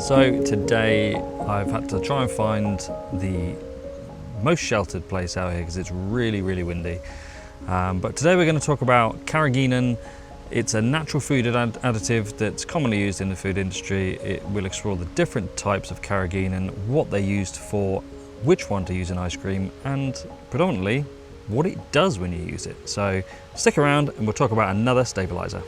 So today I've had to try and find the most sheltered place out here because it's really windy. But today we're going to talk about Carrageenan. It's a natural food additive that's commonly used in the food industry. It will explore the different types of Carrageenan, what they're used for, which one to use in ice cream, and predominantly what it does when you use it. So stick around and we'll talk about another stabilizer.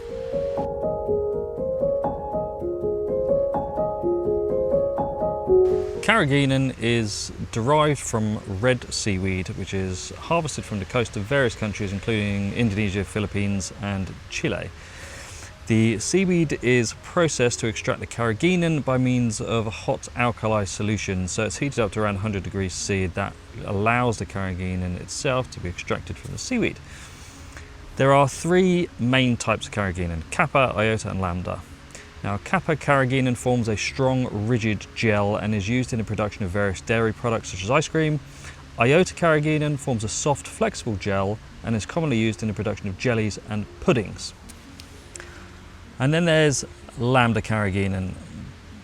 Carrageenan is derived from red seaweed, which is harvested from the coast of various countries, including Indonesia, Philippines, and Chile. The seaweed is processed to extract the carrageenan by means of a hot alkali solution. So it's heated up to around 100 degrees C. That allows the carrageenan itself to be extracted from the seaweed. There are three main types of carrageenan: Kappa, Iota, and Lambda. Now, Kappa carrageenan forms a strong, rigid gel and is used in the production of various dairy products such as ice cream. Iota carrageenan forms a soft, flexible gel and is commonly used in the production of jellies and puddings. And then there's Lambda carrageenan.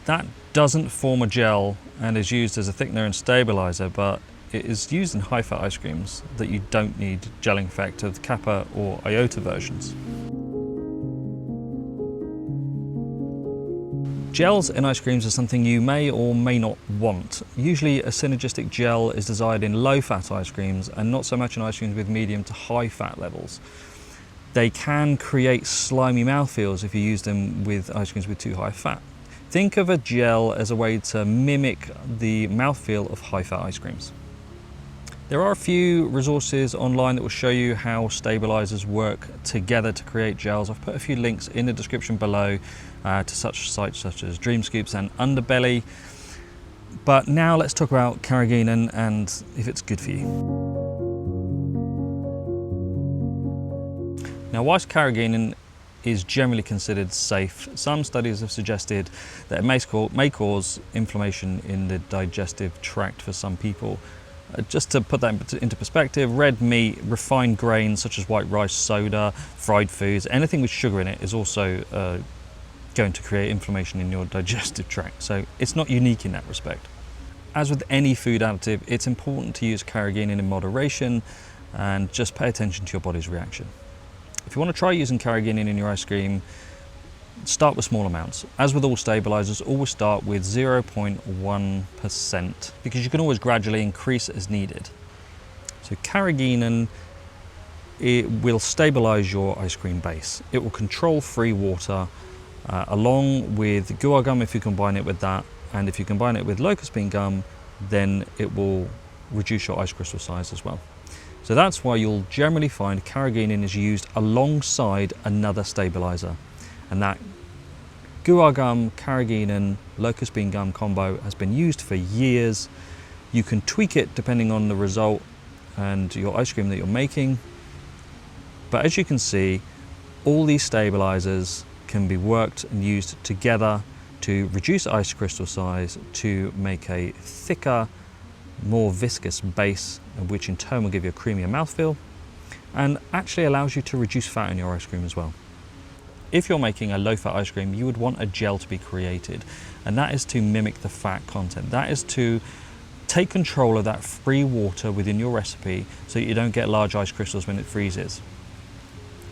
That doesn't form a gel and is used as a thickener and stabilizer, but it is used in high-fat ice creams that you don't need gelling effect of the Kappa or Iota versions. Gels in ice creams are something you may or may not want. Usually a synergistic gel is desired in low-fat ice creams and not so much in ice creams with medium to high fat levels. They can create slimy mouthfeels if you use them with ice creams with too high fat. Think of a gel as a way to mimic the mouthfeel of high-fat ice creams. There are a few resources online that will show you how stabilizers work together to create gels. I've put a few links in the description below to such sites such as Dream Scoops and Underbelly. But now let's talk about Carrageenan and if it's good for you. Now, whilst Carrageenan is generally considered safe, some studies have suggested that it may cause inflammation in the digestive tract for some people. Just to put that into perspective, red meat, refined grains such as white rice, soda, fried foods, anything with sugar in it is also going to create inflammation in your digestive tract. So it's not unique in that respect. As with any food additive, it's important to use Carrageenan in moderation and just pay attention to your body's reaction. If you want to try using Carrageenan in your ice cream, start with small amounts. As with all stabilizers, always start with 0.1% because you can always gradually increase as needed. So Carrageenan, it will stabilize your ice cream base. It will control free water along with Guar gum if you combine it with that, and if you combine it with Locust bean gum, then it will reduce your ice crystal size as well. So that's why you'll generally find Carrageenan is used alongside another stabilizer. And that Guar gum, Carrageenan, Locust bean gum combo has been used for years. You can tweak it depending on the result and your ice cream that you're making. But as you can see, all these stabilizers can be worked and used together to reduce ice crystal size, to make a thicker, more viscous base, which in turn will give you a creamier mouthfeel and actually allows you to reduce fat in your ice cream as well. If you're making a low-fat ice cream, you would want a gel to be created, and that is to mimic the fat content. That is to take control of that free water within your recipe so that you don't get large ice crystals when it freezes.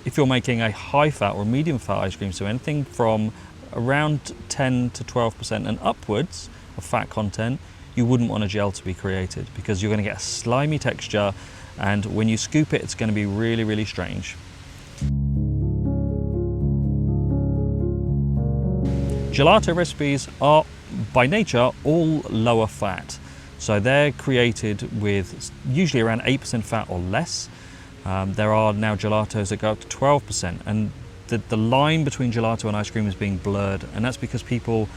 If you're making a high-fat or medium-fat ice cream, so anything from around 10 to 12% and upwards of fat content, you wouldn't want a gel to be created because you're going to get a slimy texture, and when you scoop it, it's going to be really strange. Gelato recipes are by nature all lower fat. So they're created with usually around 8% fat or less. There are now gelatos that go up to 12%, and the line between gelato and ice cream is being blurred, and that's because people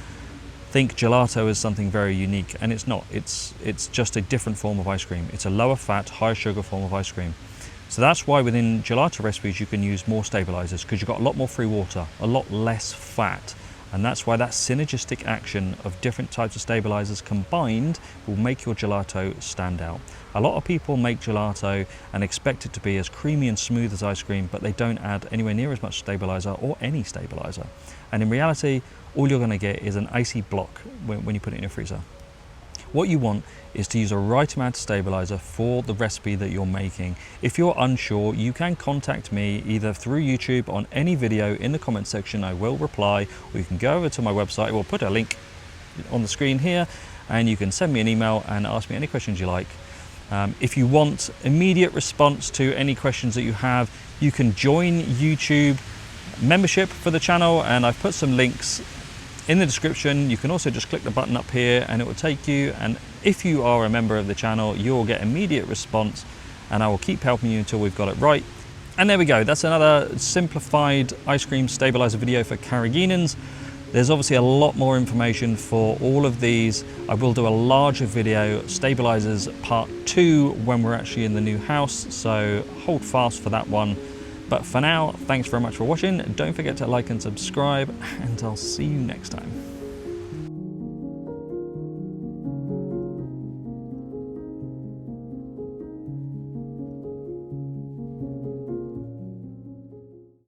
think gelato is something very unique, and it's not. It's just a different form of ice cream. It's a lower fat, higher sugar form of ice cream. So that's why within gelato recipes you can use more stabilizers, because you've got a lot more free water, a lot less fat, And that's why that synergistic action of different types of stabilizers combined will make your gelato stand out. A lot of people make gelato and expect it to be as creamy and smooth as ice cream, but they don't add anywhere near as much stabilizer or any stabilizer. And in reality, all you're going to get is an icy block when you put it in your freezer. What you want is to use a right amount of stabilizer for the recipe that you're making. If you're unsure, you can contact me either through YouTube on any video in the comment section. I will reply, or you can go over to my website. We'll put a link on the screen here, and you can send me an email and ask me any questions you like. If you want immediate response to any questions that you have, you can join YouTube membership for the channel, and I've put some links in the description. You can also just click the button up here and it will take you, and if you are a member of the channel, you'll get immediate response, and I will keep helping you until we've got it right. And there we go, that's another simplified ice cream stabilizer video for Carrageenans. There's obviously a lot more information for all of these. I will do a larger video, stabilizers part 2, when we're actually in the new house, so hold fast for that one. But for now, thanks very much for watching. Don't forget to like and subscribe, and I'll see you next time.